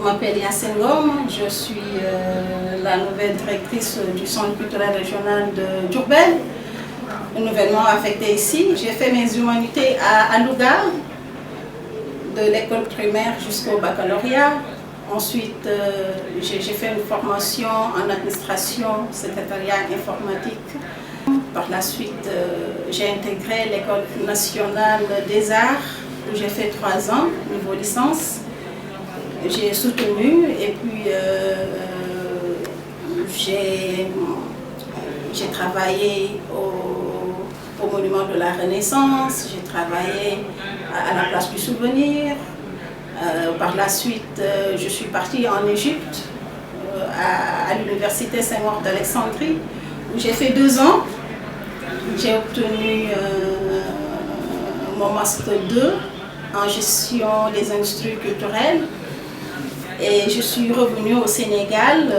m'appelle Yacine Ngom, je suis la nouvelle directrice du Centre culturel régional de Diourbel, nouvellement affectée ici. J'ai fait mes humanités à Louga, de l'école primaire jusqu'au baccalauréat. Ensuite, j'ai fait une formation en administration, secrétariat informatique. Par la suite, j'ai intégré l'école nationale des arts, où j'ai fait 3 ans, niveau licence. J'ai soutenu et puis j'ai travaillé au Monument de la Renaissance, j'ai travaillé à la Place du Souvenir. Par la suite, je suis partie en Égypte, à l'Université Saint-Maur d'Alexandrie, où j'ai fait 2 ans. J'ai obtenu mon Master 2 en gestion des industries culturelles. Et je suis revenue au Sénégal,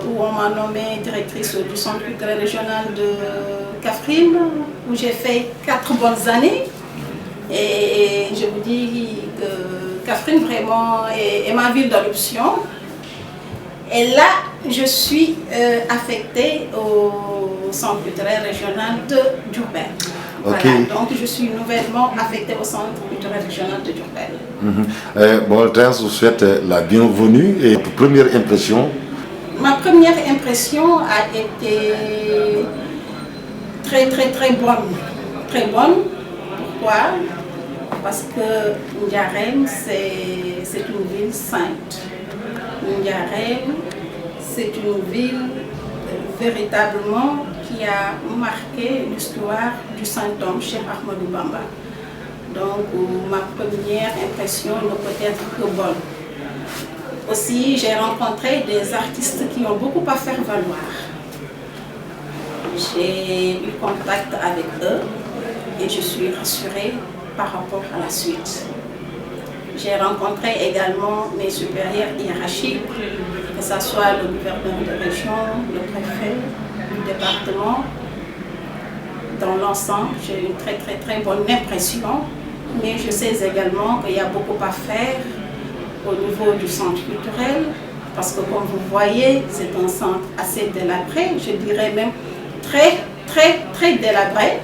où on m'a nommée directrice du Centre culturel régional de Kaffrine, où j'ai fait 4 bonnes années. Et je vous dis que Kaffrine vraiment est ma ville d'adoption. Et là, je suis affectée au Centre culturel régional de Diourbel. Okay. Voilà, donc je suis nouvellement affectée au Centre culturel régional de Diourbel. Bon, je vous souhaite la bienvenue et votre première impression. Ma première impression a été très bonne. Très bonne. Pourquoi? Parce que Ndiarème, c'est une ville sainte. Ndiarème, c'est une ville véritablement qui a marqué l'histoire du Saint-Homme, Cheikh Ahmadou Bamba. Donc ma première impression ne peut être que bonne. Aussi, j'ai rencontré des artistes qui ont beaucoup à faire valoir. J'ai eu contact avec eux et je suis rassurée par rapport à la suite. J'ai rencontré également mes supérieurs hiérarchiques, que ce soit le gouverneur de région, le préfet du département. Dans l'ensemble, j'ai eu une très bonne impression, mais je sais également qu'il y a beaucoup à faire au niveau du centre culturel, parce que comme vous voyez, c'est un centre assez délabré, je dirais même très délabré.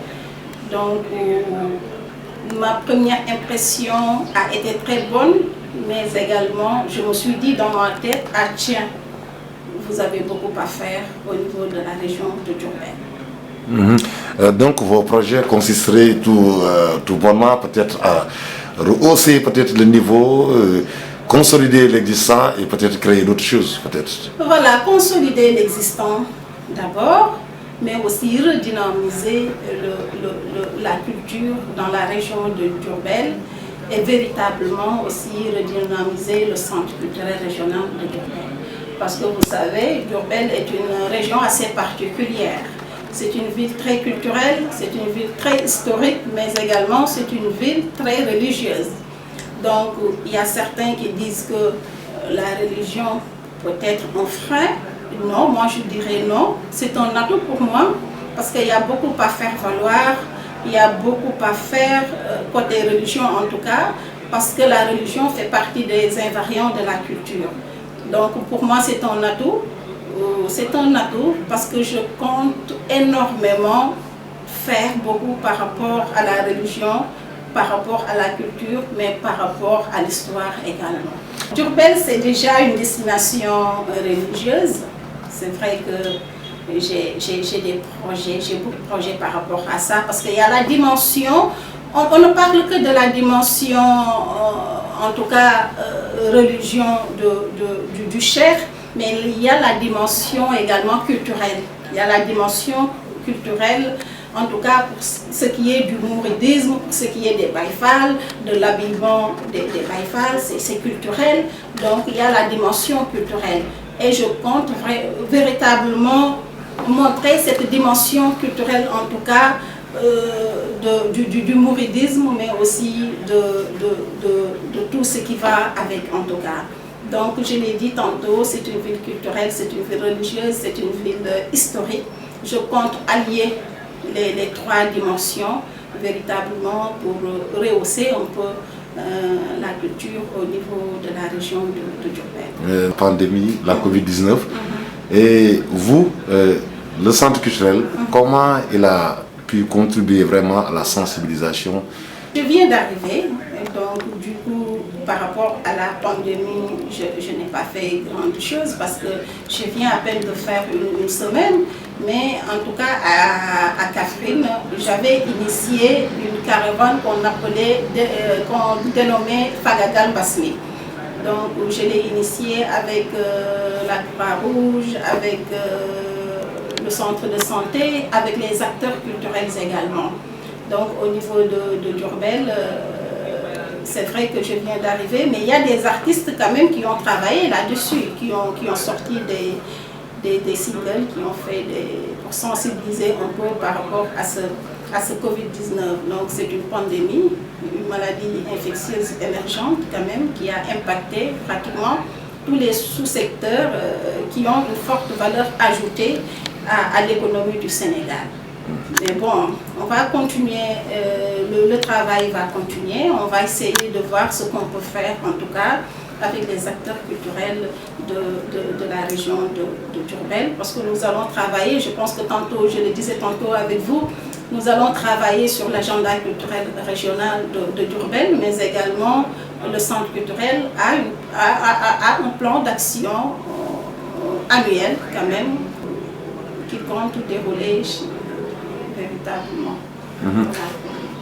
Donc, ma première impression a été très bonne, mais également, je me suis dit dans ma tête, ah tiens, vous avez beaucoup à faire au niveau de la région de Diourbel. Donc, vos projets consisteraient tout bonnement peut-être à rehausser peut-être le niveau, consolider l'existant et peut-être créer d'autres choses, peut-être. Voilà, consolider l'existant d'abord, mais aussi redynamiser la culture dans la région de Diourbel et véritablement aussi redynamiser le centre culturel régional de Diourbel. Parce que vous savez, Diourbel est une région assez particulière. C'est une ville très culturelle, c'est une ville très historique, mais également c'est une ville très religieuse. Donc il y a certains qui disent que la religion peut être un frein. Non, moi je dirais non, c'est un atout pour moi parce qu'il y a beaucoup à faire valoir, il y a beaucoup à faire côté religion en tout cas, parce que la religion fait partie des invariants de la culture. Donc pour moi c'est un atout parce que je compte énormément faire beaucoup par rapport à la religion, par rapport à la culture, mais par rapport à l'histoire également. Diourbel c'est déjà une destination religieuse. C'est vrai que j'ai des projets, j'ai beaucoup de projets par rapport à ça, parce qu'il y a la dimension, on ne parle que de la dimension, en tout cas, religion du Cheikh, mais il y a la dimension également culturelle. Il y a la dimension culturelle, en tout cas pour ce qui est du mouridisme, pour ce qui est des Baïfal, de l'habillement des Baïfal, c'est culturel, donc il y a la dimension culturelle. Et je compte véritablement montrer cette dimension culturelle, en tout cas, du mouridisme, mais aussi de tout ce qui va avec, en tout cas. Donc, je l'ai dit tantôt, c'est une ville culturelle, c'est une ville religieuse, c'est une ville historique. Je compte allier les 3 dimensions véritablement pour rehausser un peu la culture au niveau de la région de Diourbel. Pandémie, la Covid-19. Et vous, le centre culturel, comment il a pu contribuer vraiment à la sensibilisation? Je viens d'arriver, donc du coup, par rapport à la pandémie, je n'ai pas fait grande chose parce que je viens à peine de faire une semaine. Mais en tout cas, à Catherine, j'avais initié une caravane qu'on dénommait Fagagal Basmi. Donc, je l'ai initiée avec la Croix-Rouge, avec le centre de santé, avec les acteurs culturels également. Donc, au niveau de Diourbel, c'est vrai que je viens d'arriver, mais il y a des artistes quand même qui ont travaillé là-dessus, qui ont sorti des singles, qui ont fait pour sensibiliser un peu par rapport à ce Covid-19. Donc c'est une pandémie, une maladie infectieuse émergente quand même, qui a impacté pratiquement tous les sous-secteurs qui ont une forte valeur ajoutée à l'économie du Sénégal. Mais bon, on va continuer, le travail va continuer, on va essayer de voir ce qu'on peut faire en tout cas avec les acteurs culturels de la région de Diourbel, parce que nous allons travailler, je pense que tantôt, je le disais tantôt avec vous, nous allons travailler sur l'agenda culturel régional de Diourbel, mais également le centre culturel a un plan d'action annuel quand même, qui compte dérouler véritablement.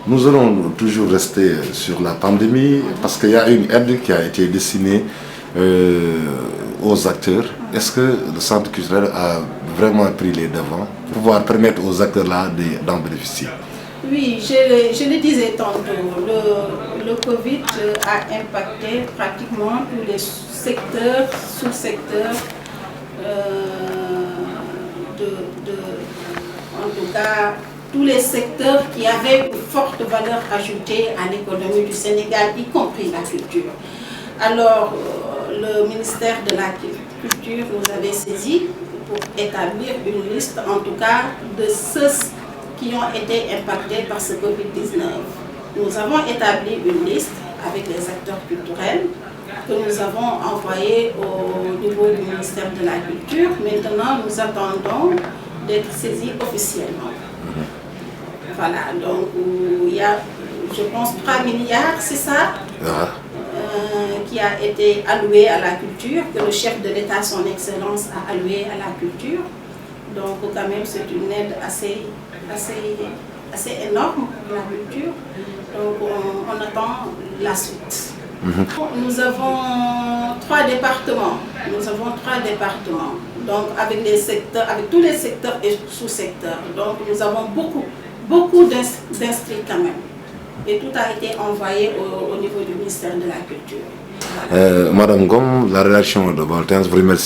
Nous allons toujours rester sur la pandémie parce qu'il y a une aide qui a été destinée aux acteurs. Est-ce que le centre culturel a vraiment pris les devants pour pouvoir permettre aux acteurs-là d'en bénéficier? Oui, je le disais tantôt, le Covid a impacté pratiquement tous les secteurs, sous-secteurs, en tout cas, tous les secteurs qui avaient une forte valeur ajoutée à l'économie du Sénégal, y compris la culture. Alors, le ministère de la Culture nous avait saisi pour établir une liste, en tout cas, de ceux qui ont été impactés par ce Covid-19. Nous avons établi une liste avec les acteurs culturels que nous avons envoyée au niveau du ministère de la Culture. Maintenant, nous attendons d'être saisis officiellement. Voilà, donc il y a, je pense, 3 milliards, c'est ça, qui a été alloué à la culture, que le chef de l'État, son Excellence, a alloué à la culture. Donc quand même, c'est une aide assez énorme pour la culture. Donc on attend la suite. Nous avons 3 départements. Donc avec tous les secteurs et sous-secteurs. Donc nous avons beaucoup d'inscrits quand même. Et tout a été envoyé au niveau du ministère de la Culture. Madame Ngom, la rédaction de Voltaire vous remercie.